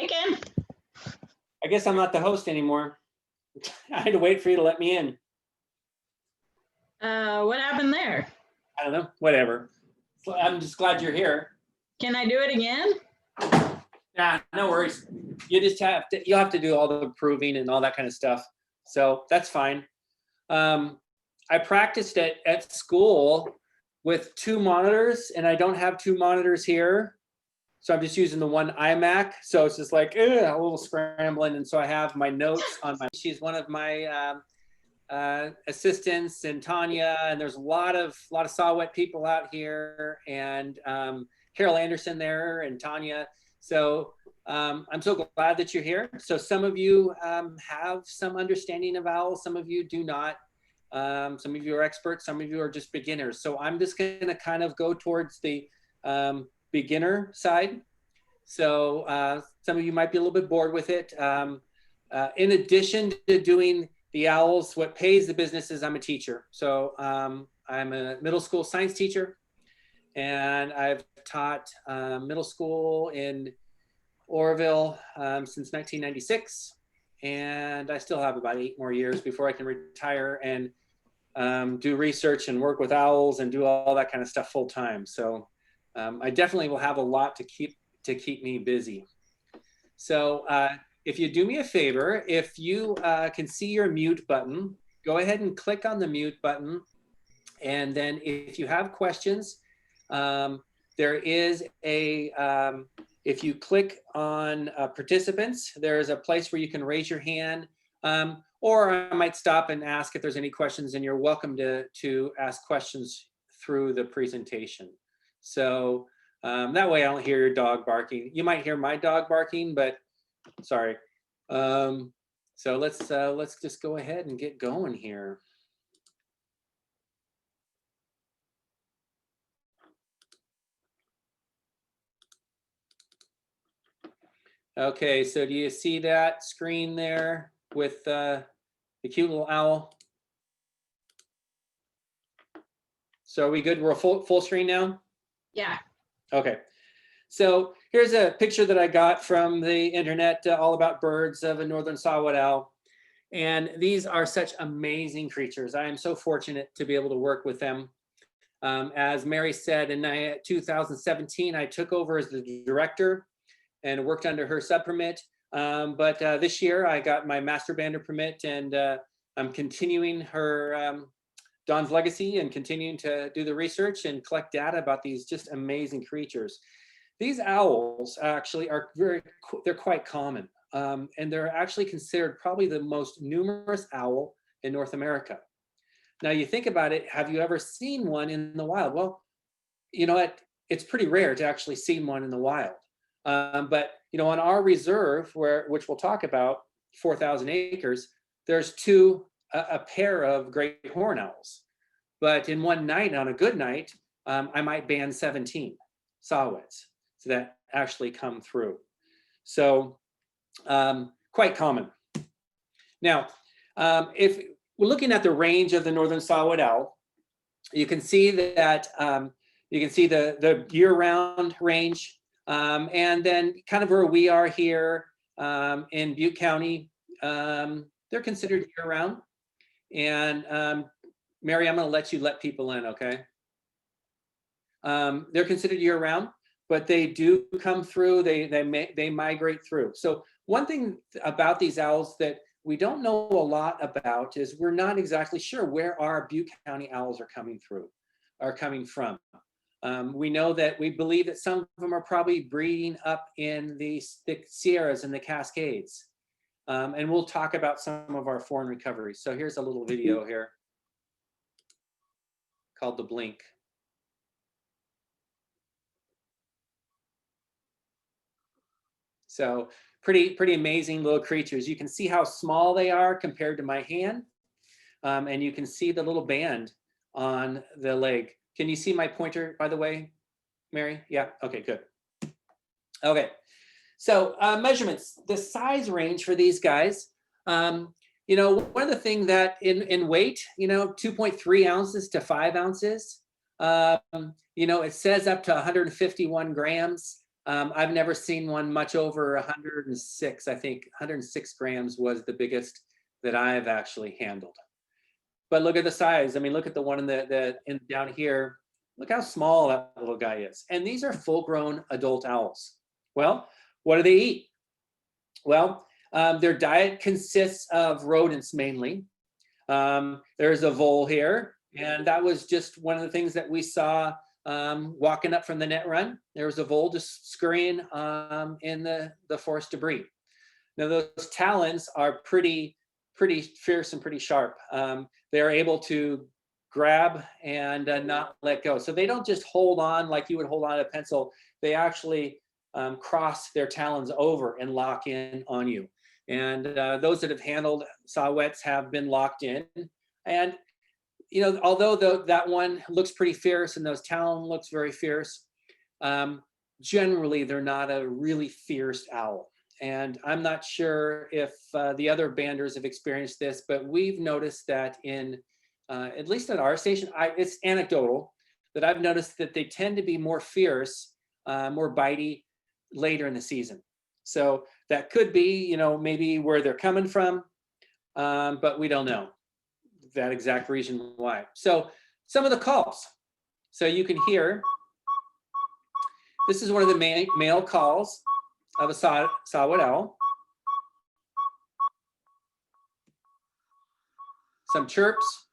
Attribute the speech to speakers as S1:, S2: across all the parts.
S1: Again.
S2: I guess I'm not the host anymore. I had to wait for you to let me in.
S1: What happened there?
S2: I don't know, whatever. I'm just glad you're here.
S1: Can I do it again?
S2: Nah, no worries. You just you'll have to do all the proving and all that kind of stuff. So that's fine. I practiced at school with 2 monitors, and I don't have 2 monitors here. So I'm just using the one iMac. So it's just like a little scrambling. And so I have my notes on my, she's one of my assistants, and Tanya, and there's a lot of Saw-Whet people out here, and Carol Anderson there, and Tanya. So I'm so glad that you're here. So some of you have some understanding of owls, some of you do not. Some of you are experts, some of you are just beginners. So I'm just gonna kind of go towards the beginner side. So some of you might be a little bit bored with it. In addition to doing the owls, what pays the business is I'm a teacher. So I'm a middle school science teacher, and I've taught middle school in Oroville since 1996. And I still have about 8 more years before I can retire and do research and work with owls and do all that kind of stuff full time. So I definitely will have a lot to keep me busy. So if you do me a favor, if you can see your mute button, go ahead and click on the mute button. And then if you have questions, there is a, if you click on participants, there's a place where you can raise your hand, or I might stop and ask if there's any questions, and you're welcome to ask questions through the presentation. So that way I don't hear your dog barking. You might hear my dog barking, but sorry. So let's just go ahead and get going here. Okay, so do you see that screen there with the cute little owl? So are we good? We're full screen now?
S1: Yeah.
S2: Okay. So here's a picture that I got from the internet, all about birds of a northern saw-whet owl. And these are such amazing creatures. I am so fortunate to be able to work with them. As Mary said, in 2017, I took over as the director and worked under her sub-permit. But this year I got my master bander permit, and I'm continuing her Dawn's legacy and continuing to do the research and collect data about these just amazing creatures. These owls actually are they're quite common. And they're actually considered probably the most numerous owl in North America. Now you think about it, have you ever seen one in the wild? Well, you know what, it's pretty rare to actually see one in the wild. But you know, on our reserve, which we'll talk about, 4,000 acres, there's a pair of great horn owls. But in one night, on a good night, I might band 17 Saw-whets so that actually come through. So quite common. Now, if we're looking at the range of the northern saw-whet owl, you can see that you can see the year-round range. And then kind of where we are here in Butte County, they're considered year-round. And Mary, I'm going to let you let people in, okay? They're considered year-round, but they do come through. They migrate through. So one thing about these owls that we don't know a lot about is we're not exactly sure where our Butte County owls are coming from. We know that we believe that some of them are probably breeding up in the Sierras and the Cascades. And we'll talk about some of our foreign recoveries. So here's a little video here called The Blink. So pretty amazing little creatures. You can see how small they are compared to my hand. And you can see the little band on the leg. Can you see my pointer, by the way, Mary? Yeah, okay, good. Okay, so measurements, the size range for these guys. You know, one of the things that in weight, you know, 2.3 ounces to 5 ounces. You know, it says up to 151 grams. I've never seen one much over 106. I think 106 grams was the biggest that I've actually handled. But look at the size. I mean, look at the one in down here. Look how small that little guy is. And these are full-grown adult owls. Well, what do they eat? Well, their diet consists of rodents mainly. There's a vole here, and that was just one of the things that we saw walking up from the net run. There was a vole just scurrying in the forest debris. Now those talons are pretty fierce and pretty sharp. They're able to grab and not let go. So they don't just hold on like you would hold on a pencil. They actually cross their talons over and lock in on you. And those that have handled Saw-Whets have been locked in. And you know, although that one looks pretty fierce and those talon looks very fierce, generally they're not a really fierce owl. And I'm not sure if the other banders have experienced this, but we've noticed that in, at least at our station, it's anecdotal, that I've noticed that they tend to be more fierce, more bitey later in the season. So that could be, you know, maybe where they're coming from, but we don't know that exact reason why. So some of the calls. So you can hear, this is one of the male calls of a Saw-Whet owl. Some chirps.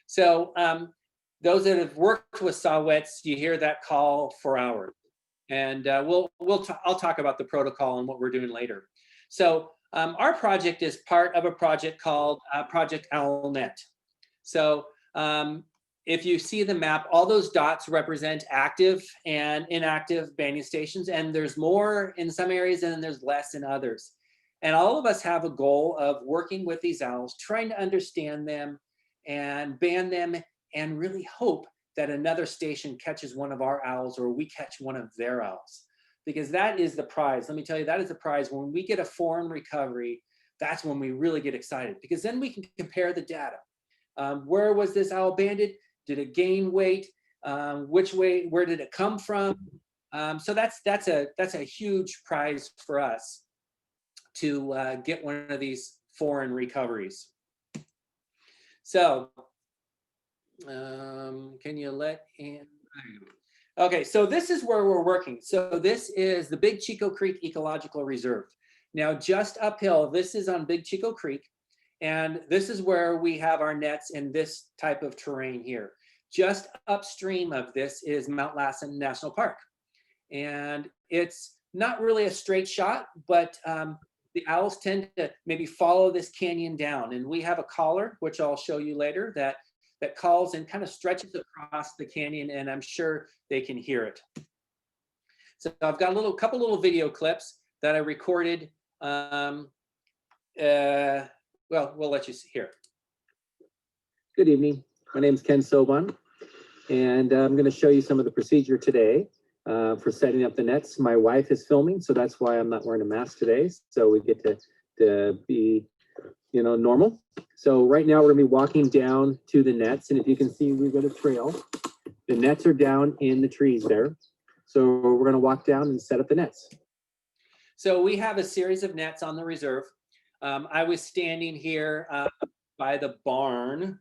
S2: So those that have worked with Saw-Whets, you hear that call for hours. And I'll talk about the protocol and what we're doing later. So our project is part of a project called Project OwlNet. So if you see the map, all those dots represent active and inactive banding stations, and there's more in some areas and there's less in others. And all of us have a goal of working with these owls, trying to understand them and band them, and really hope that another station catches one of our owls or we catch one of their owls. Because that is the prize. Let me tell you, that is the prize. When we get a foreign recovery, that's when we really get excited, because then we can compare the data. Where was this owl banded? Did it gain weight? Which way, where did it come from? So that's a huge prize for us to get one of these foreign recoveries. So can you let in? Okay, so this is where we're working. So this is the Big Chico Creek Ecological Reserve. Now just uphill, this is on Big Chico Creek, and this is where we have our nets in this type of terrain here. Just upstream of this is Mount Lassen National Park. And it's not really a straight shot, but the owls tend to maybe follow this canyon down. And we have a collar, which I'll show you later, that calls and kind of stretches across the canyon, and I'm sure they can hear it. So I've got a couple little video clips that I recorded. Well, we'll let you hear. Good evening. My name is Ken Sobon, and I'm going to show you some of the procedure today for setting up the nets. My wife is filming, so that's why I'm not wearing a mask today. So we get to be
S3: normal. So right now we're gonna be walking down to the nets, and if you can see, we've got a trail. The nets are down in the trees there. So we're gonna walk down and set up the nets.
S2: So we have a series of nets on the reserve. I was standing here by the barn.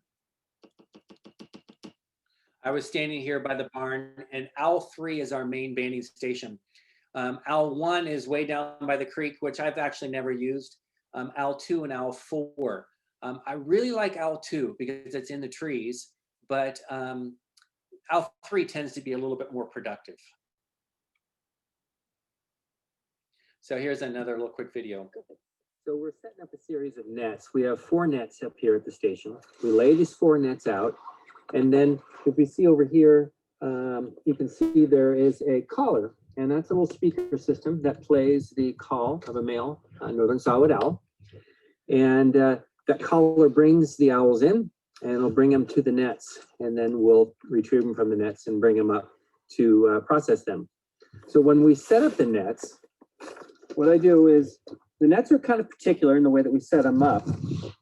S2: And Owl 3 is our main banding station. Owl 1 is way down by the creek, which I've actually never used. Owl 2 and Owl 4. I really like Owl 2 because it's in the trees, but Owl 3 tends to be a little bit more productive. So here's another little quick video.
S3: So we're setting up a series of nets. We have 4 nets up here at the station. We lay these 4 nets out. And then if we see over here, you can see there is a collar. And that's a little speaker system that plays the call of a male northern saw-whet owl. And that collar brings the owls in, and it'll bring them to the nets. And then we'll retrieve them from the nets and bring them up to process them. So when we set up the nets, what I do is, the nets are kind of particular in the way that we set them up,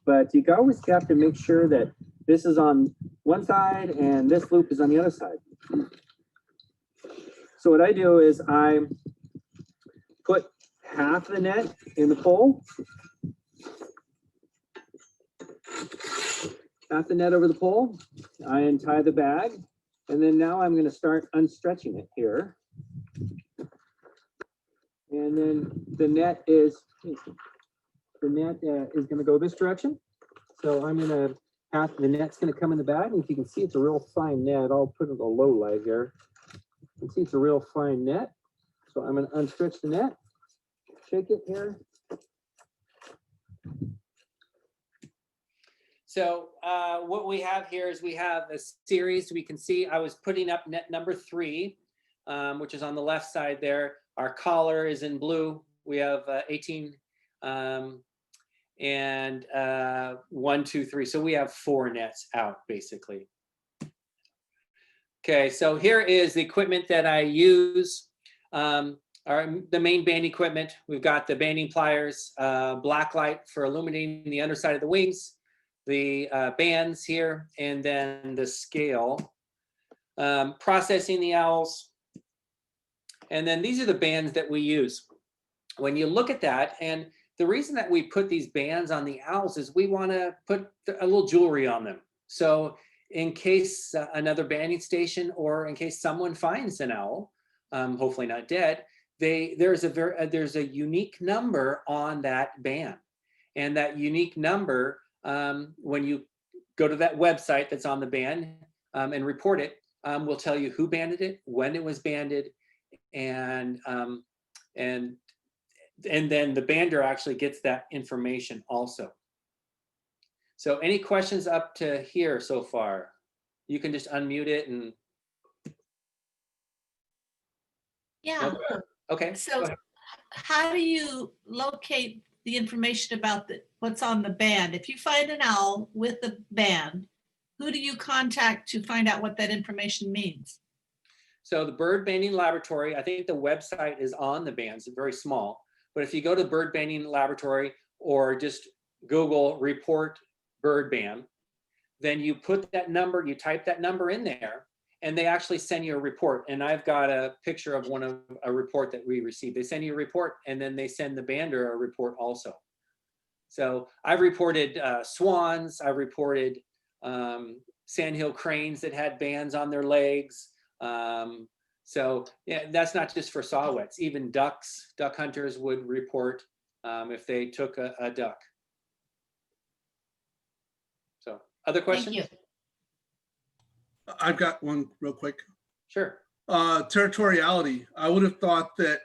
S3: but you always have to make sure that this is on one side and this loop is on the other side. So what I do is I put half the net in the pole, half the net over the pole, I untie the bag, and then now I'm going to start unstretching it here. And then the net is going to go this direction. So I'm going to have the net's going to come in the bag. And if you can see, it's a real fine net. I'll put it a low light here. You can see it's a real fine net. So I'm going to unstretch the net, shake it here.
S2: So what we have here is we have a series. We can see I was putting up net number 3, which is on the left side there. Our collar is in blue. We have 18 and 1, 2, 3. So we have 4 nets out basically. Okay, so here is the equipment that I use. The main band equipment. We've got the banding pliers, black light for illuminating the underside of the wings, the bands here, and then the scale. Processing the owls. And then these are the bands that we use. When you look at that, and the reason that we put these bands on the owls is we want to put a little jewelry on them. So in case another banding station, or in case someone finds an owl, hopefully not dead, there's a unique number on that band. And that unique number, when you go to that website that's on the band and report it, will tell you who banded it, when it was banded, and then the bander actually gets that information also. So any questions up to here so far? You can just unmute it and.
S4: Yeah.
S2: Okay.
S4: So how do you locate the information about what's on the band? If you find an owl with the band, who do you contact to find out what that information means?
S2: So the Bird Banding Laboratory, I think the website is on the bands, it's very small. But if you go to Bird Banding Laboratory or just Google report bird band, then you put that number, you type that number in there, and they actually send you a report. And I've got a picture of a report that we received. They send you a report, and then they send the bander a report also. So I've reported swans, I've reported sandhill cranes that had bands on their legs. So yeah, that's not just for saw-whets. Even duck hunters would report if they took a duck. So other questions?
S4: Thank you.
S5: I've got one real quick.
S2: Sure.
S5: Territoriality. I would have thought that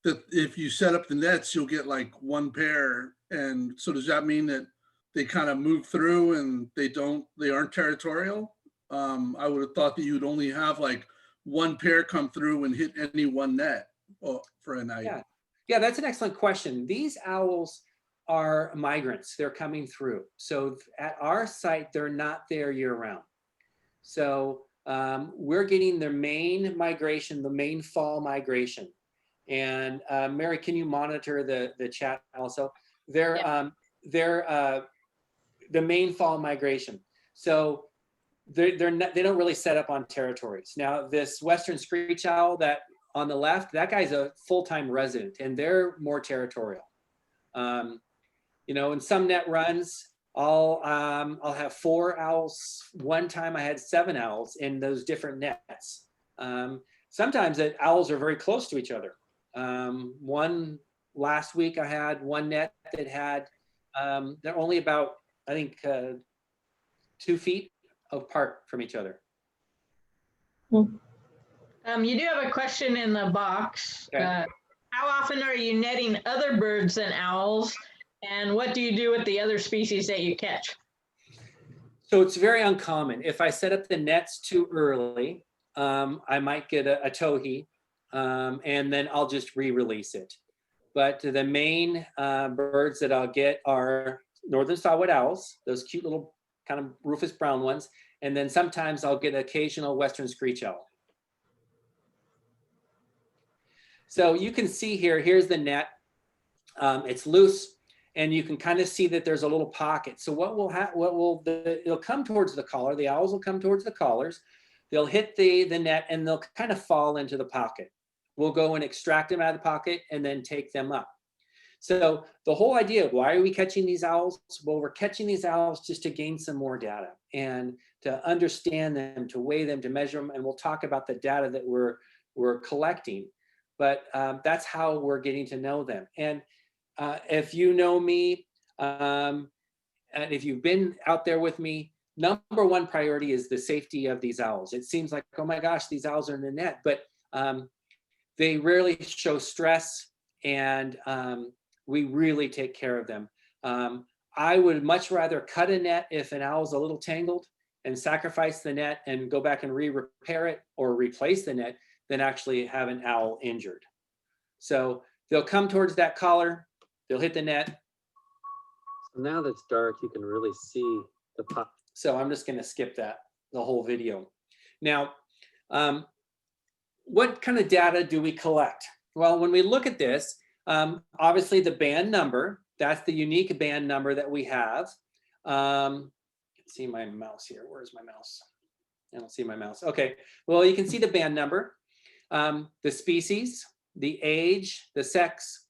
S5: that if you set up the nets, you'll get like 1 pair. And so does that mean that they kind of move through and they aren't territorial? I would have thought that you'd only have like 1 pair come through and hit any one net for a night.
S2: Yeah, that's an excellent question. These owls are migrants. They're coming through. So at our site, they're not there year round. So we're getting their main migration, the main fall migration. And Mary, can you monitor the chat also? They're they're the main fall migration. So they don't really set up on territories. Now, this western screech owl that on the left, that guy's a full-time resident, and they're more territorial. You know, in some net runs, I'll have 4 owls. One time I had 7 owls in those different nets. Sometimes the owls are very close to each other. Last week I had one net that had, they're only about, I think, 2 feet apart from each other.
S1: You do have a question in the box.
S2: Okay.
S1: How often are you netting other birds than owls? And what do you do with the other species that you catch?
S2: So it's very uncommon. If I set up the nets too early, I might get a towhee, and then I'll just re-release it. But the main birds that I'll get are northern saw-whet owls, those cute little kind of rufous brown ones. And then sometimes I'll get an occasional western screech owl. So you can see here, here's the net. It's loose, and you can kind of see that there's a little pocket. So it'll come towards the collar. The owls will come towards the collars. They'll hit the net, and they'll kind of fall into the pocket. We'll go and extract them out of the pocket and then take them up. So the whole idea of why are we catching these owls? Well, we're catching these owls just to gain some more data and to understand them, to weigh them, to measure them. And we'll talk about the data that we're collecting. But that's how we're getting to know them. And if you know me, and if you've been out there with me, number one priority is the safety of these owls. It seems like, oh my gosh, these owls are in the net, but they rarely show stress, and we really take care of them. I would much rather cut a net if an owl's a little tangled and sacrifice the net and go back and re-repair it or replace the net than actually have an owl injured. So they'll come towards that collar, they'll hit the net.
S3: So now that it's dark, you can really see the pop.
S2: So I'm just gonna skip the whole video. Now, what kind of data do we collect? Well, when we look at this, obviously the band number, that's the unique band number that we have. Let's see my mouse here, where's my mouse? I don't see my mouse. Okay, well, you can see the band number, the species, the age, the sex,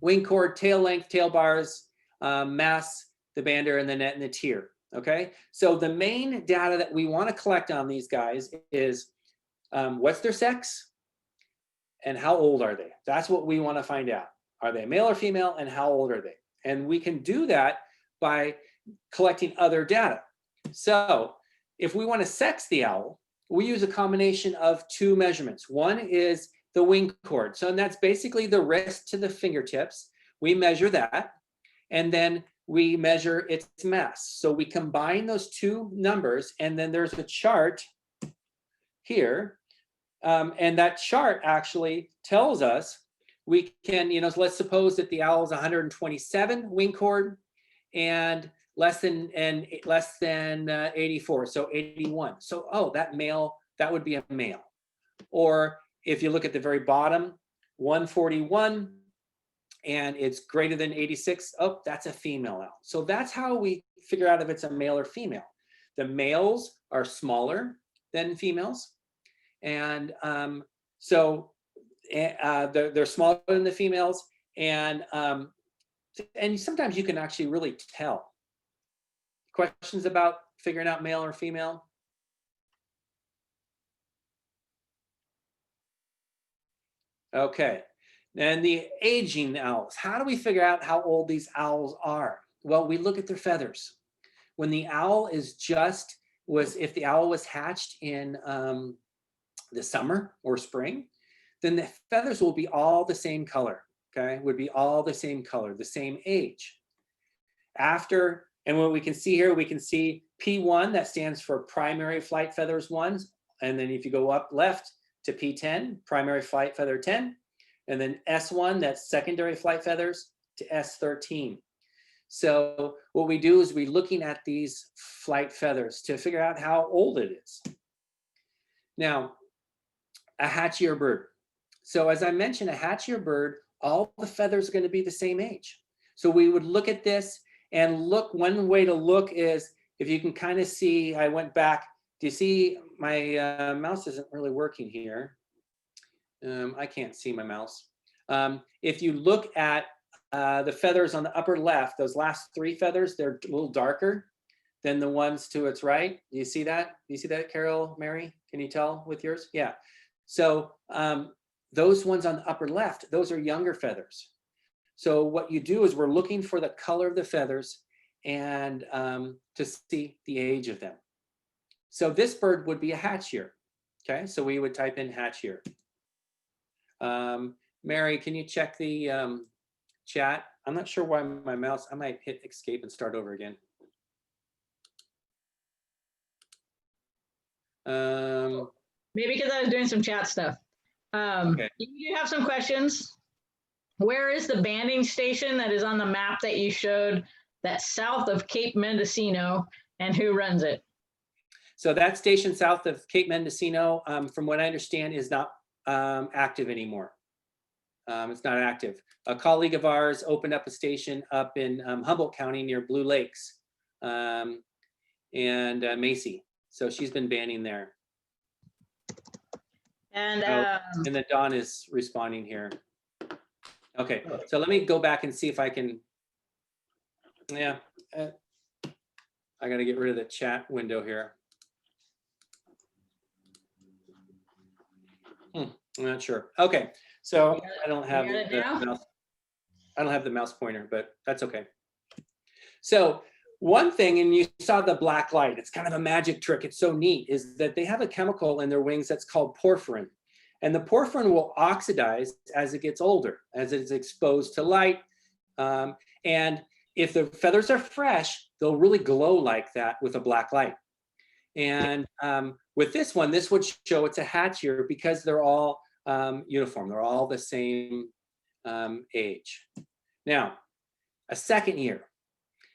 S2: wing chord, tail length, tail bars, mass, the bander, and the net and the tier. Okay, so the main data that we want to collect on these guys is what's their sex and how old are they? That's what we want to find out. Are they male or female, and how old are they? And we can do that by collecting other data. So if we want to sex the owl, we use a combination of 2 measurements. One is the wing chord. So that's basically the wrist to the fingertips. We measure that, and then we measure its mass. So we combine those 2 numbers, and then there's a chart here. And that chart actually tells us we can, so let's suppose that the owl is 127 wing chord and less than 84, so 81. So, oh, that would be a male. Or if you look at the very bottom, 141, and it's greater than 86, oh, that's a female owl. So that's how we figure out if it's a male or female. The males are smaller than females. And so they're smaller than the females. And sometimes you can actually really tell. Questions about figuring out male or female? Okay, and the aging owls. How do we figure out how old these owls are? Well, we look at their feathers. When the owl is if the owl was hatched in the summer or spring, then the feathers will be all the same color, okay? Would be all the same color, the same age. And what we can see here, we can see P1, that stands for primary flight feathers 1. And then if you go up left to P10, primary flight feather 10. And then S1, that's secondary flight feathers, to S13. So what we do is we're looking at these flight feathers to figure out how old it is. Now, a hatchier bird. So as I mentioned, a hatchier bird, all the feathers are going to be the same age. So we would look at this and look, one way to look is if you can kind of see, I went back, do you see my mouse isn't really working here. I can't see my mouse. If you look at the feathers on the upper left, those last 3 feathers, they're a little darker than the ones to its right. Do you see that? Do you see that, Carol, Mary? Can you tell with yours? Yeah. So those ones on the upper left, those are younger feathers. So what you do is we're looking for the color of the feathers and to see the age of them. So this bird would be a hatch year. Okay, so we would type in hatch year. Mary, can you check the chat? I'm not sure why my mouse, I might hit escape and start over again.
S1: Maybe because I was doing some chat stuff.
S2: Okay.
S1: You have some questions. Where is the banding station that is on the map that you showed that's south of Cape Mendocino, and who runs it?
S2: So that station south of Cape Mendocino, from what I understand, is not active anymore. It's not active. A colleague of ours opened up a station up in Humboldt County near Blue Lakes and Macy. So she's been banding there.
S1: And
S2: And then Dawn is responding here. Okay, so let me go back and see if I can. Yeah, I got to get rid of the chat window here. I'm not sure. Okay, so I don't have the mouse. I don't have the mouse pointer, but that's okay. So one thing, and you saw the black light, it's kind of a magic trick. It's so neat, is that they have a chemical in their wings that's called porphyrin. And the porphyrin will oxidize as it gets older, as it's exposed to light. And if the feathers are fresh, they'll really glow like that with a black light. And with this one, this would show it's a hatch year because they're all uniform. They're all the same age. Now, a second year.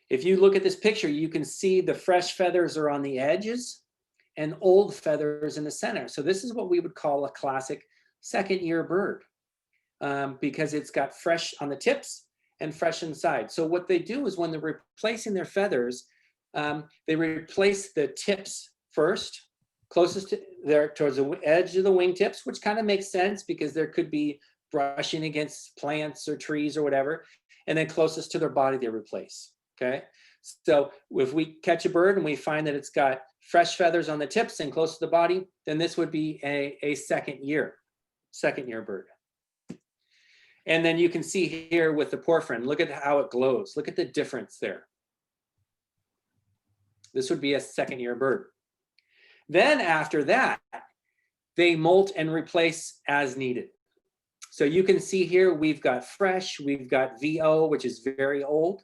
S2: If you look at this picture, you can see the fresh feathers are on the edges and old feathers in the center. So this is what we would call a classic second year bird because it's got fresh on the tips and fresh inside. So what they do is when they're replacing their feathers, they replace the tips first, closest to there towards the edge of the wingtips, which kind of makes sense because there could be brushing against plants or trees or whatever, and then closest to their body they replace. Okay, so if we catch a bird and we find that it's got fresh feathers on the tips and close to the body, then this would be a second year bird. And then you can see here with the porphyrin, look at how it glows. Look at the difference there. This would be a second year bird. Then after that, they molt and replace as needed. So you can see here, we've got fresh, we've got VO, which is very old,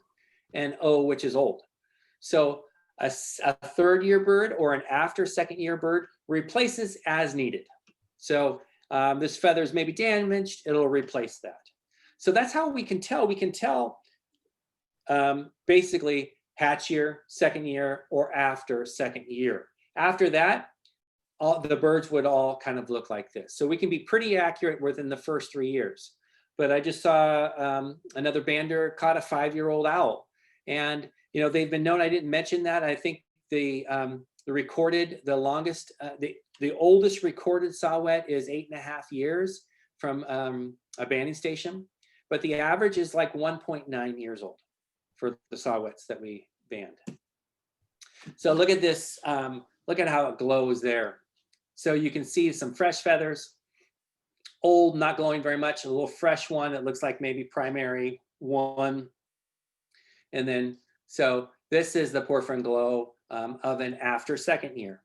S2: and O, which is old. So a third year bird or an after second year bird replaces as needed. So this feather is maybe damaged, it'll replace that. So that's how we can tell. We can tell basically hatch year, second year, or after second year. After that, all the birds would all kind of look like this. So we can be pretty accurate within the first 3 years. But I just saw another bander caught a 5-year-old owl. And, you know, they've been known, I didn't mention that. I think the oldest recorded Saw-Whet is 8.5 years from a banding station. But the average is like 1.9 years old for the Saw-Whets that we band. So look at this, look at how it glows there. So you can see some fresh feathers, old, not glowing very much, a little fresh one that looks like maybe primary one. And then, so this is the porphyrin glow of an after second year.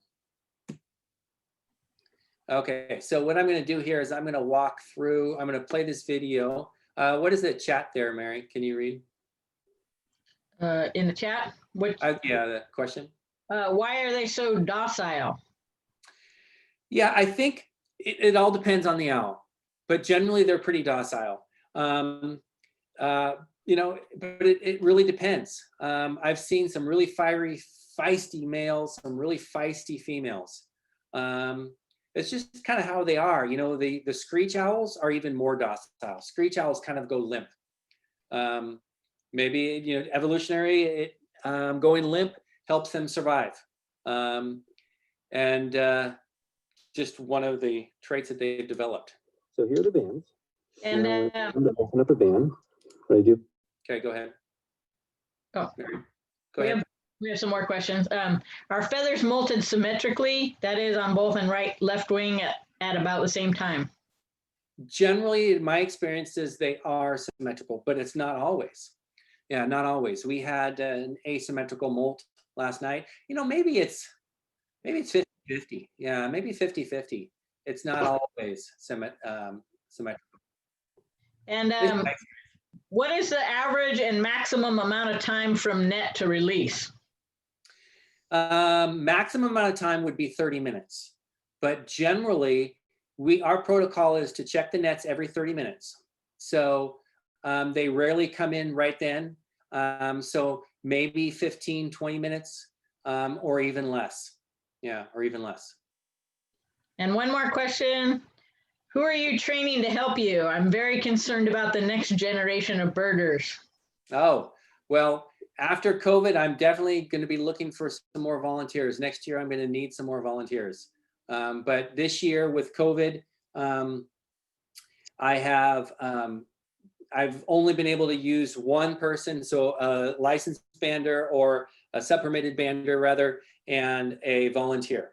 S2: Okay, so what I'm going to do here is I'm going to walk through, I'm going to play this video. What is the chat there, Mary? Can you read?
S1: In the chat? Which,
S2: Yeah, the question.
S1: why are they so docile?
S2: Yeah, I think it all depends on the owl, but generally they're pretty docile. You know, but it really depends. I've seen some really fiery, feisty males, some really feisty females. It's just kind of how they are. You know, the screech owls are even more docile. Screech owls kind of go limp. maybe, you know, evolutionary, going limp helps them survive. Just one of the traits that they've developed.
S3: So here are the bands.
S1: And
S3: Now, I'm going to open up a band. What I do?
S2: Okay, go ahead.
S1: Oh.
S2: Go ahead.
S1: We have some more questions. Are feathers molted symmetrically? That is on both and left wing at about the same time.
S2: Generally, in my experiences, they are symmetrical, but it's not always. Yeah, not always. We had an asymmetrical molt last night. You know, maybe it's 50-50. Yeah, maybe 50-50. It's not always symmetrical.
S1: And what is the average and maximum amount of time from net to release?
S2: Maximum amount of time would be 30 minutes, but generally our protocol is to check the nets every 30 minutes. So they rarely come in right then. So maybe 15-20 minutes, or even less. Yeah, or even less.
S1: And one more question. Who are you training to help you? I'm very concerned about the next generation of birders. Oh,
S2: well, after COVID, I'm definitely going to be looking for some more volunteers. Next year, I'm going to need some more volunteers. But this year with COVID, I've only been able to use one person, so a licensed bander or a sub-permitted bander rather, and a volunteer.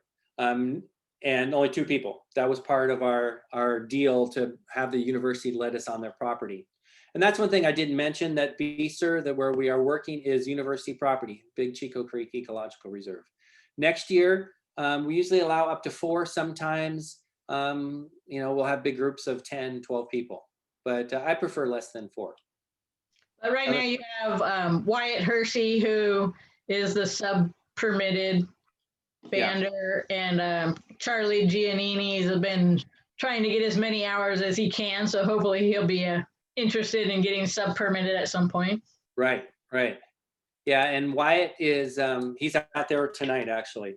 S2: And only 2 people. That was part of our deal to have the university let us on their property. And that's one thing I didn't mention, that BSER, that where we are working, is university property, Big Chico Creek Ecological Reserve. Next year, we usually allow up to 4. Sometimes, you know, we'll have big groups of 10, 12 people, but I prefer less than 4.
S1: But right now you have Wyatt Hersey, who is the sub-permitted bander, and Charlie Giannini's have been trying to get as many hours as he can, so hopefully he'll be interested in getting sub-permitted at some point. Right. Yeah, and Wyatt is, he's out there tonight, actually.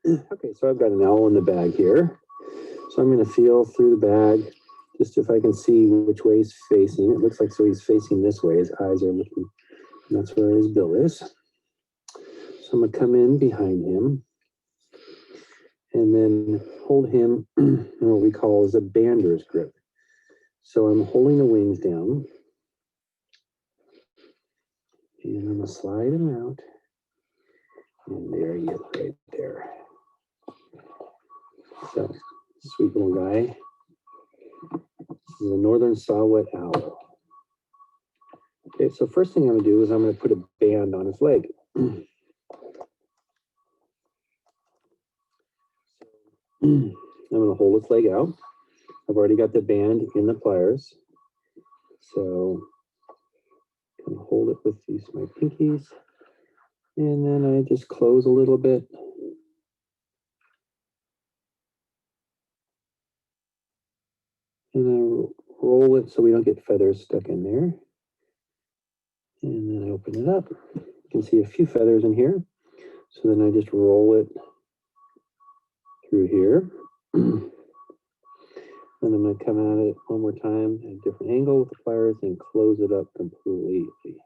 S3: Okay, so I've got an owl in the bag here. So I'm going to feel through the bag, just if I can see which way he's facing. It looks like so he's facing this way. His eyes are looking, that's where his bill is. So I'm going to come in behind him and then hold him in what we call as a bander's grip. So I'm holding the wings down and I'm going to slide him out. And there he is right there. So, sweet little guy. This is a northern Saw-Whet owl. Okay, so first thing I'm going to do is I'm going to put a band on his leg. I'm going to hold its leg out. I've already got the band in the pliers. So I'm going to hold it with these my pinkies. And then I just close a little bit. And I roll it so we don't get feathers stuck in there. And then I open it up. You can see a few feathers in here. So then I just roll it through here. And I'm going to come at it one more time at a different angle with the pliers and close it up completely.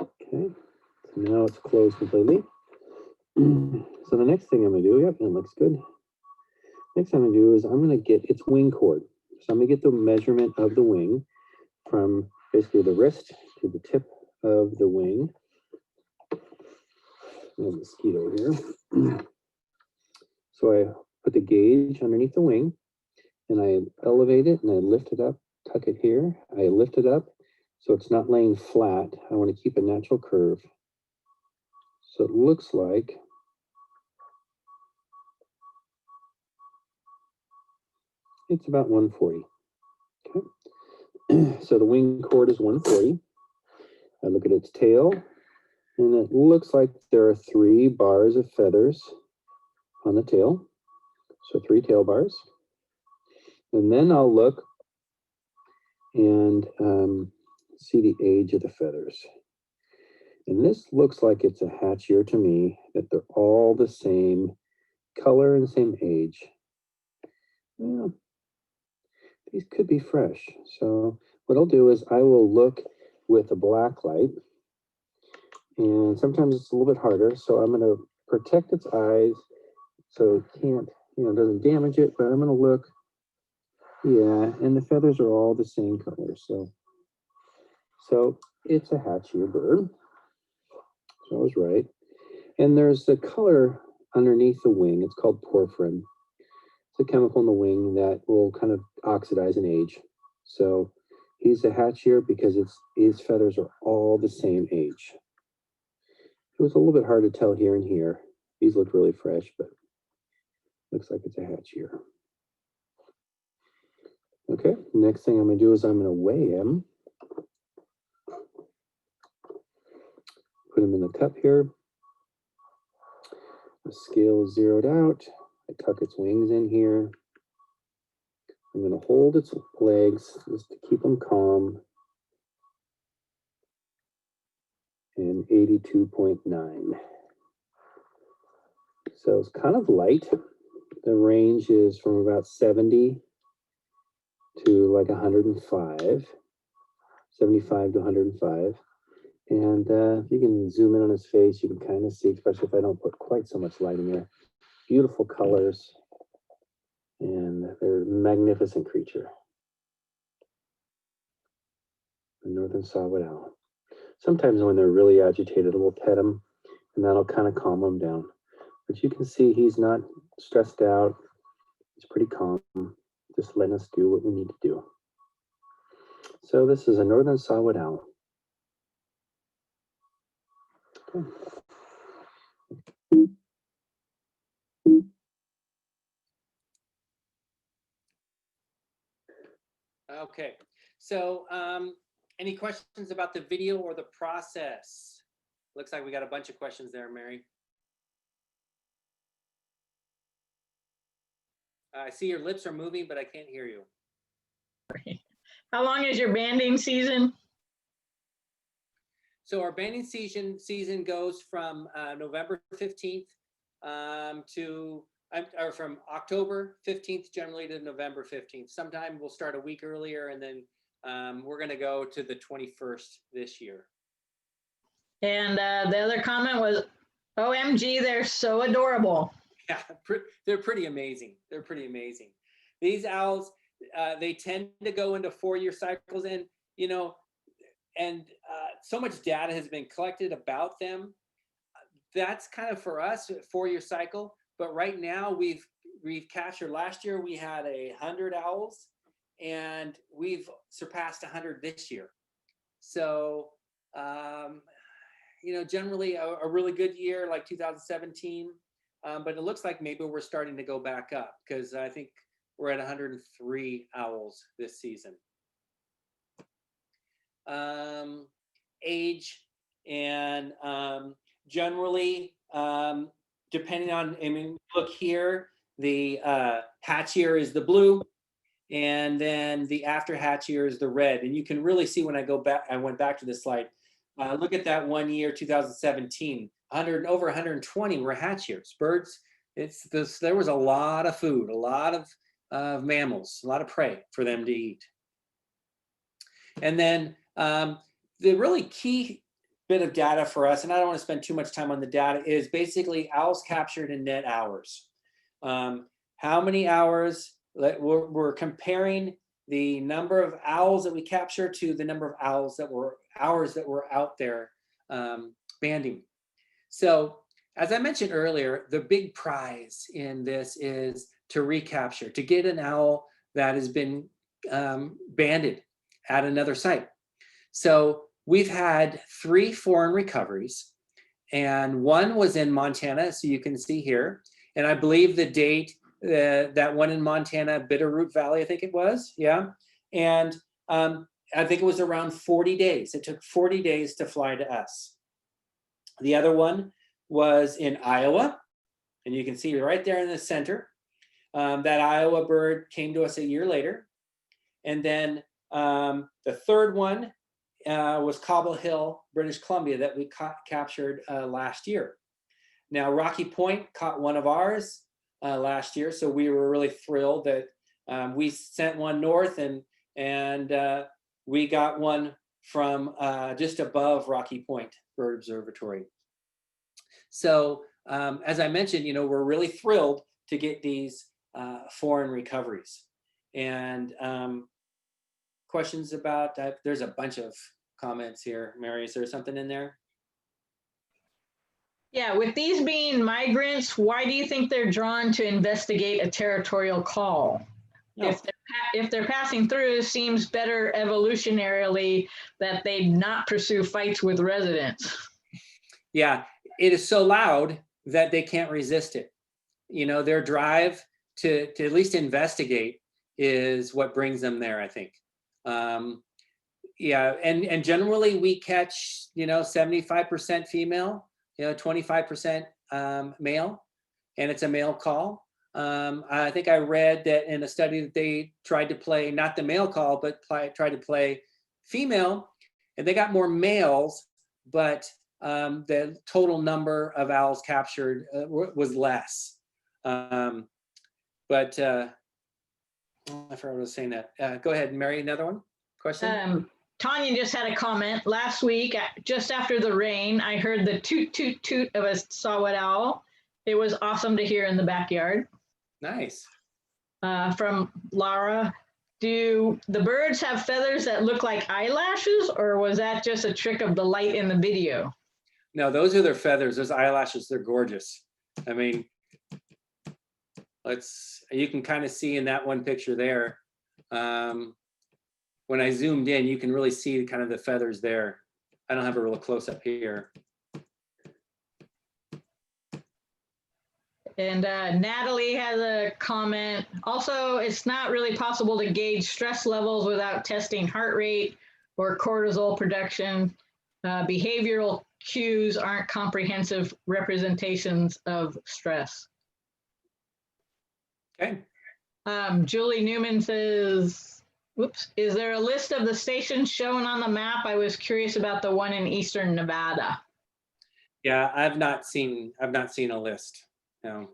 S3: Okay, so now it's closed completely. So the next thing I'm going to do, yep, it looks good. Next thing I'm going to do is I'm going to get its wing chord. So I'm going to get the measurement of the wing from basically the wrist to the tip of the wing. There's a mosquito here. So I put the gauge underneath the wing and I elevate it and I lift it up, tuck it here. I lift it up so it's not laying flat. I want to keep a natural curve. So it looks like it's about 140. Okay. So the wing chord is 140. I look at its tail and it looks like there are 3 bars of feathers on the tail. So 3 tail bars. And then I'll look and see the age of the feathers. And this looks like it's a hatch year to me, that they're all the same color and same age. Well, these could be fresh. So what I'll do is I will look with a black light, and sometimes it's a little bit harder. So I'm going to protect its eyes so it can't, doesn't damage it, but I'm going to look. Yeah, and the feathers are all the same color. So it's a hatchier bird. So I was right. And there's a color underneath the wing. It's called porphyrin. It's a chemical in the wing that will kind of oxidize and age. So he's a hatchier because his feathers are all the same age. It was a little bit hard to tell here and here. These look really fresh, but looks like it's a hatchier. Okay, next thing I'm going to do is I'm going to weigh him. Put him in the cup here. The scale is zeroed out. I tuck its wings in here. I'm going to hold its legs just to keep them calm. And 82.9. So it's kind of light. The range is from about 70 to like 105, 75 to 105. And you can zoom in on his face. You can kind of see, especially if I don't put quite so much light in there. Beautiful colors. And they're a magnificent creature. The northern saw-whet owl. Sometimes when they're really agitated, we'll pet them, and that'll kind of calm them down. But you can see he's not stressed out. He's pretty calm, just letting us do what we need to do. So this is a northern saw-whet owl. Okay.
S2: Okay, so any questions about the video or the process? Looks like we got a bunch of questions there, Mary. I see your lips are moving, but I can't hear you.
S1: How long is your banding season?
S2: So our banding season goes from November 15th or from October 15th generally to November 15th. Sometime we'll start a week earlier, and then we're going to go to the 21st this year.
S1: And the other comment was, OMG, they're so adorable.
S2: Yeah, they're pretty amazing. They're pretty amazing. These owls, they tend to go into 4-year cycles, and so much data has been collected about them. That's kind of for us, a 4-year cycle. But right now we've captured, last year we had 100 owls, and we've surpassed 100 this year. So, generally a really good year like 2017. But it looks like maybe we're starting to go back up, because I think we're at 103 owls this season. Age, and generally, depending on, look here, the hatch year is the blue, and then the after hatch year is the red. And you can really see when I went back to this slide, look at that 1 year, 2017, over 120 were hatch years. Birds, there was a lot of food, a lot of mammals, a lot of prey for them to eat. And then the really key bit of data for us, and I don't want to spend too much time on the data, is basically owls captured in net hours. How many hours? We're comparing the number of owls that we capture to the number of hours that were out there banding. So as I mentioned earlier, the big prize in this is to recapture, to get an owl that has been banded at another site. So we've had 3 foreign recoveries, and one was in Montana, so you can see here. And I believe the date, that one in Montana, Bitterroot Valley, I think it was, yeah. And I think it was around 40 days. It took 40 days to fly to us. The other one was in Iowa, and you can see right there in the center. That Iowa bird came to us a year later. And then the third one was Cobble Hill, British Columbia, that we captured last year. Now, Rocky Point caught one of ours last year, so we were really thrilled that we sent one north, and we got one from just above Rocky Point Bird Observatory. So as I mentioned, we're really thrilled to get these foreign recoveries. And questions about that? There's a bunch of comments here. Mary, is there something in there?
S1: Yeah, with these being migrants, why do you think they're drawn to investigate a territorial call?
S2: No.
S1: If they're passing through, it seems better evolutionarily that they not pursue fights with residents.
S2: Yeah, it is so loud that they can't resist it. Their drive to at least investigate is what brings them there, I think. Yeah, and generally we catch 75% female, 25% male, and it's a male call. I think I read that in a study that they tried to play not the male call, but tried to play female, and they got more males, but the total number of owls captured was less. I forgot what I was saying that. Go ahead, Mary, another one? Question?
S1: Tanya just had a comment. Last week, just after the rain, I heard the toot, toot, toot of a Saw-Whet owl. It was awesome to hear in the backyard.
S2: Nice.
S1: From Laura, do the birds have feathers that look like eyelashes, or was that just a trick of the light in the video?
S2: No, those are their feathers. Those eyelashes, they're gorgeous. I mean, you can kind of see in that one picture there. When I zoomed in, you can really see kind of the feathers there. I don't have a real close up here.
S1: And Natalie has a comment. Also, it's not really possible to gauge stress levels without testing heart rate or cortisol production. Behavioral cues aren't comprehensive representations of stress.
S2: Okay.
S1: Julie Newman says, whoops, is there a list of the stations shown on the map? I was curious about the one in Eastern Nevada.
S2: Yeah, I've not seen a list. No.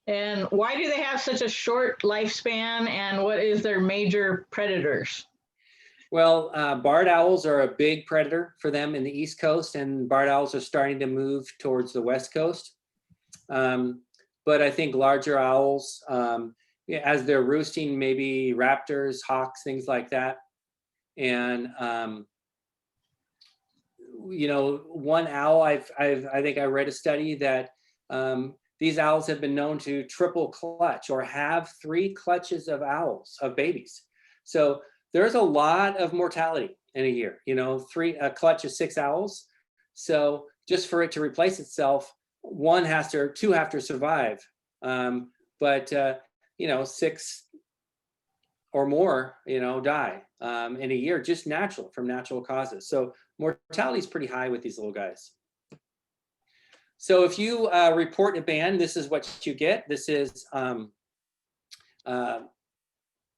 S1: And why do they have such a short lifespan, and what is their major predators?
S2: Well, barred owls are a big predator for them in the East Coast, and barred owls are starting to move towards the West Coast. But I think larger owls, as they're roosting, maybe raptors, hawks, things like that. And one owl, I think I read a study that these owls have been known to triple clutch or have 3 clutches of babies. So there's a lot of mortality in a year, a clutch of 6 owls. So just for it to replace itself, 2 have to survive. But 6 or more, die in a year, just from natural causes. So mortality is pretty high with these little guys. So if you report a band, this is what you get. This is a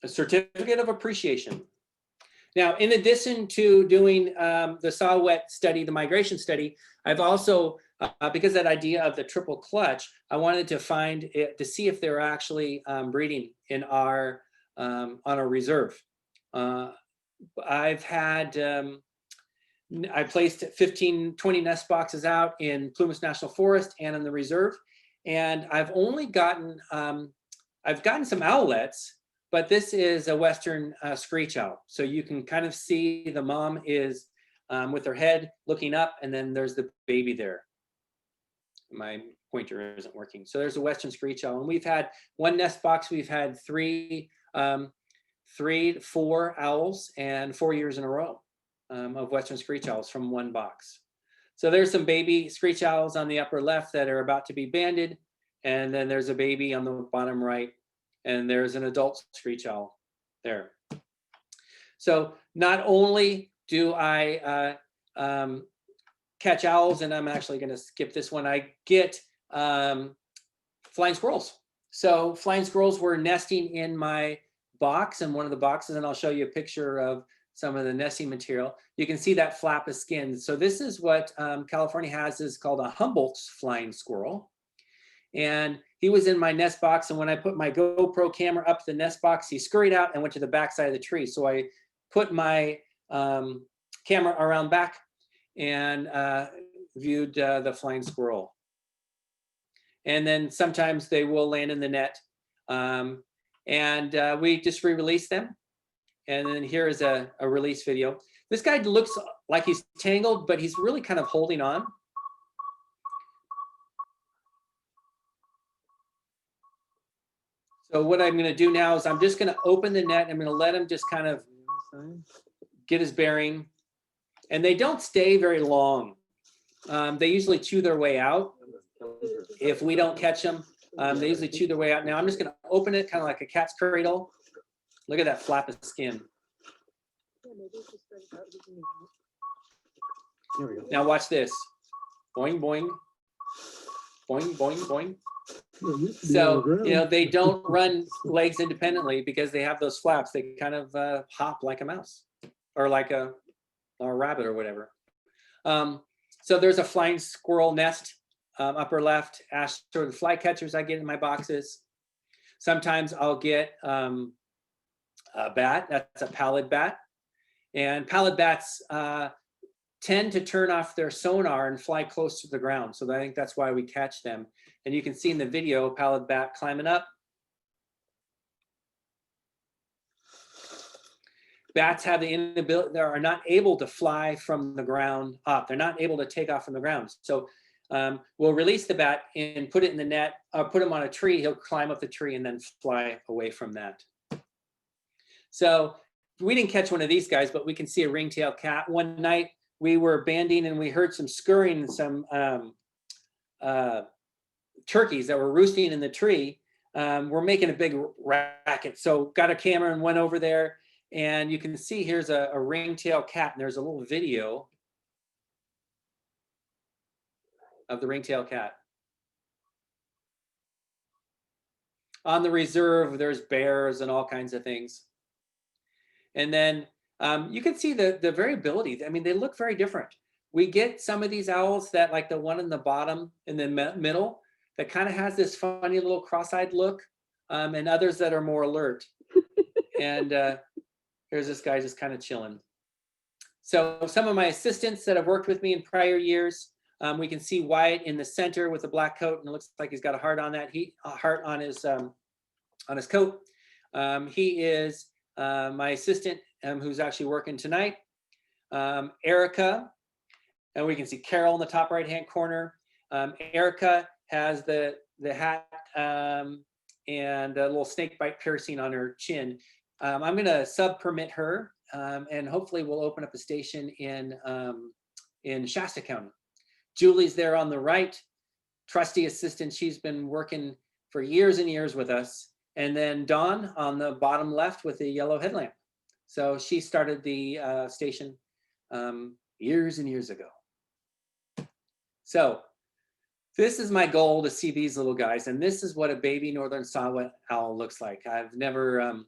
S2: certificate of appreciation. Now, in addition to doing the Saw-Whet study, the migration study, I've also, because that idea of the triple clutch, I wanted to see if they're actually breeding in on our reserve. I placed 15-20 nest boxes out in Plumas National Forest and in the reserve, and I've only gotten some owlets, but this is a Western screech owl. So you can kind of see the mom is with her head looking up, and then there's the baby there. My pointer isn't working. So there's a Western screech owl, and we've had one nest box. We've had 4 owls, and 4 years in a row of Western screech owls from one box. So there's some baby screech owls on the upper left that are about to be banded, and then there's a baby on the bottom right, and there's an adult screech owl there. So not only do I catch owls, and I'm actually going to skip this one, I get flying squirrels. So flying squirrels were nesting in my box, in one of the boxes, and I'll show you a picture of some of the nesting material. You can see that flap of skin. So this is what California has, is called a Humboldt's flying squirrel. And he was in my nest box, and when I put my GoPro camera up the nest box, he scurried out and went to the backside of the tree. So I put my camera around back and viewed the flying squirrel. And then sometimes they will land in the net. We just re-release them. And then here is a release video. This guy looks like he's tangled, but he's really kind of holding on. So what I'm gonna do now is I'm just gonna open the net. I'm gonna let him just kind of get his bearing. And they don't stay very long. They usually chew their way out. If we don't catch them, they usually chew their way out. Now I'm just gonna open it kind of like a cat's cradle. Look at that flap of skin. Now watch this. Boing, boing. Boing, boing, boing. So, you know, they don't run legs independently because they have those flaps. They kind of hop like a mouse or like a rabbit or whatever. So there's a flying squirrel nest, upper left, ash sort of fly catchers I get in my boxes. Sometimes I'll get a bat, that's a pallid bat. And pallid bats tend to turn off their sonar and fly close to the ground. So I think that's why we catch them. And you can see in the video, pallid bat climbing up. Bats have the inability, they are not able to fly from the ground up. They're not able to take off from the ground. So we'll release the bat and put it in the net, put him on a tree. He'll climb up the tree and then fly away from that. So we didn't catch one of these guys, but we can see a ringtail cat. One night we were banding and we heard some scurrying, some turkeys that were roosting in the tree. We're making a big racket. So got a camera and went over there. And you can see here's a ringtail cat, and there's a little video of the ringtail cat. On the reserve, there's bears and all kinds of things. And then you can see the variability. I mean, they look very different. We get some of these owls that, like the one in the bottom, in the middle, that kind of has this funny little cross-eyed look, and others that are more alert. And here's this guy just kind of chilling. So some of my assistants that have worked with me in prior years, we can see Wyatt in the center with the black coat, and it looks like he's got a heart on that. A heart on his coat. He is my assistant who's actually working tonight. Erica, and we can see Carol in the top right-hand corner. Erica has the hat and a little snake bite piercing on her chin. I'm gonna sub-permit her, and hopefully we'll open up a station in Shasta County. Julie's there on the right, trusty assistant. She's been working for years and years with us. And then Dawn on the bottom left with the yellow headlamp. So she started the station years and years ago. So this is my goal, to see these little guys. And this is what a baby northern saw-whet owl looks like. I've never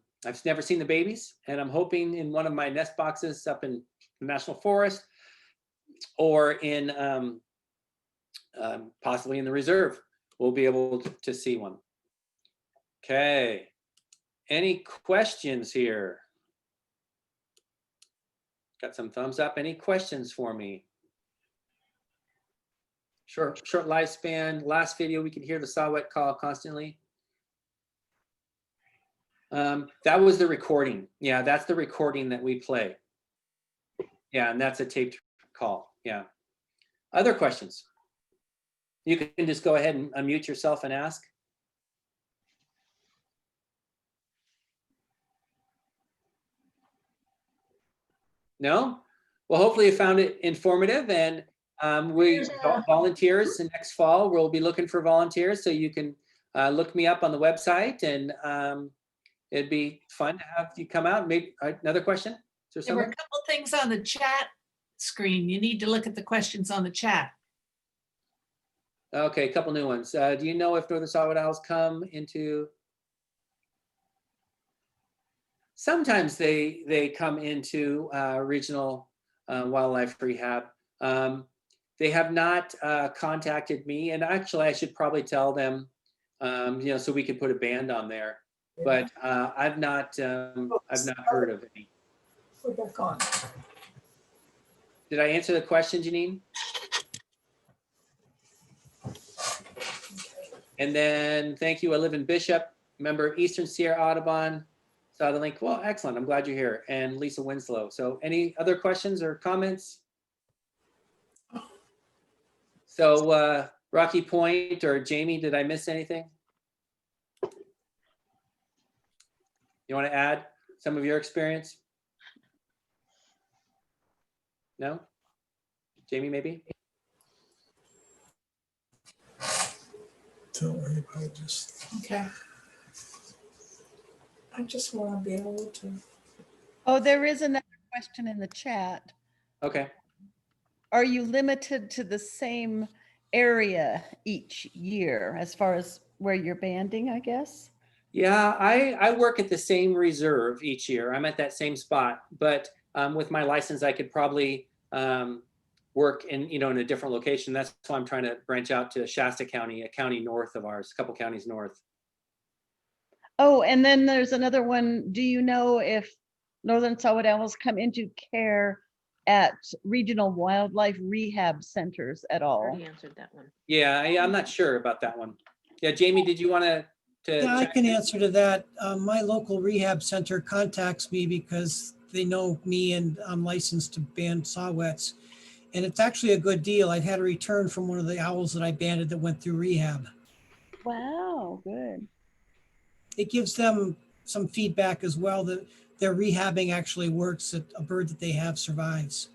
S2: seen the babies, and I'm hoping in one of my nest boxes up in the National Forest or in possibly in the reserve, we'll be able to see one. Okay, any questions here? Got some thumbs up. Any questions for me? Short lifespan. Last video, we could hear the saw-whet call constantly. That was the recording. Yeah, that's the recording that we play. Yeah, and that's a taped call. Yeah. Other questions? You can just go ahead and unmute yourself and ask. No? Well, hopefully you found it informative, and we volunteers next fall. We'll be looking for volunteers, so you can look me up on the website, and it'd be fun to have you come out. Maybe another question?
S4: There were a couple things on the chat screen. You need to look at the questions on the chat.
S2: Okay, a couple new ones. Do you know if northern saw-whet owls come into? Sometimes they come into regional wildlife rehab. They have not contacted me, and actually I should probably tell them, you know, so we can put a band on there. But I've not heard of any.
S6: We're back on.
S2: Did I answer the question, Janine? And then, thank you. I live in Bishop, member of Eastern Sierra Audubon. Saw the link. Well, excellent. I'm glad you're here. And Lisa Winslow. So any other questions or comments? So Rocky Point or Jamie, did I miss anything? You want to add some of your experience? No? Jamie, maybe?
S6: Don't worry about it, just. Okay. I just want to be able to.
S7: Oh, there is another question in the chat.
S2: Okay.
S7: Are you limited to the same area each year as far as where you're banding, I guess?
S2: Yeah, I work at the same reserve each year. I'm at that same spot, but with my license, I could probably work in a different location. That's why I'm trying to branch out to Shasta County, a county north of ours, a couple counties north.
S7: Oh, and then there's another one. Do you know if northern saw-whet owls come into care at regional wildlife rehab centers at all?
S8: Already answered that one.
S2: Yeah, I'm not sure about that one. Yeah, Jamie, did you want to?
S9: Yeah, I can answer to that. My local rehab center contacts me because they know me and I'm licensed to band saw-whets. And it's actually a good deal. I had a return from one of the owls that I banded that went through rehab.
S7: Wow, good.
S9: It gives them some feedback as well that their rehabbing actually works, that a bird that they have survives.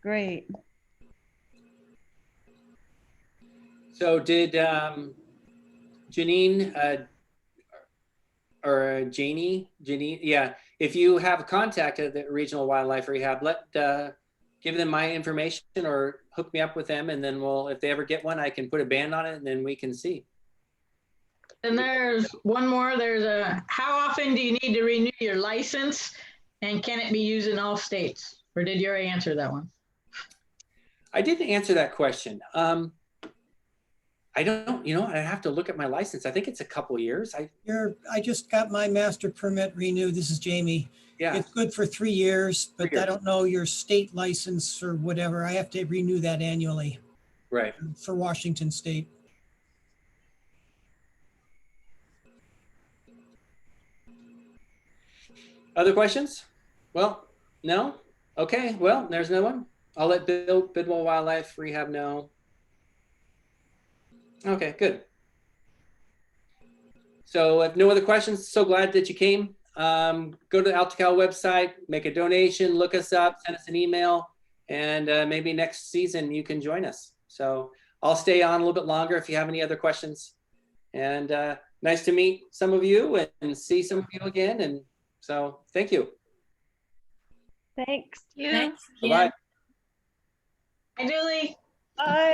S7: Great.
S2: So did Janine or Janie, yeah, if you have contact at the regional wildlife rehab, give them my information or hook me up with them, and then if they ever get one, I can put a band on it and then we can see.
S1: And there's one more. How often do you need to renew your license, and can it be used in all states? Or did you already answer that one?
S2: I didn't answer that question. I don't, I have to look at my license. I think it's a couple years.
S9: I just got my master permit renewed. This is Jamie.
S2: Yeah.
S9: It's good for 3 years, but
S2: 3 years.
S9: I don't know your state license or whatever. I have to renew that annually.
S2: Right.
S9: For Washington State.
S2: Other questions? Well, no? Okay, well, there's no one. I'll let Bidwell Wildlife Rehab know. Okay, good. So if no other questions, so glad that you came. Go to the Altacal website, make a donation, look us up, send us an email, and maybe next season you can join us. So I'll stay on a little bit longer if you have any other questions. And nice to meet some of you and see some of you again. And so thank you.
S7: Thanks.
S4: Thanks.
S2: Bye-bye.
S1: Hi, Julie.
S7: Bye.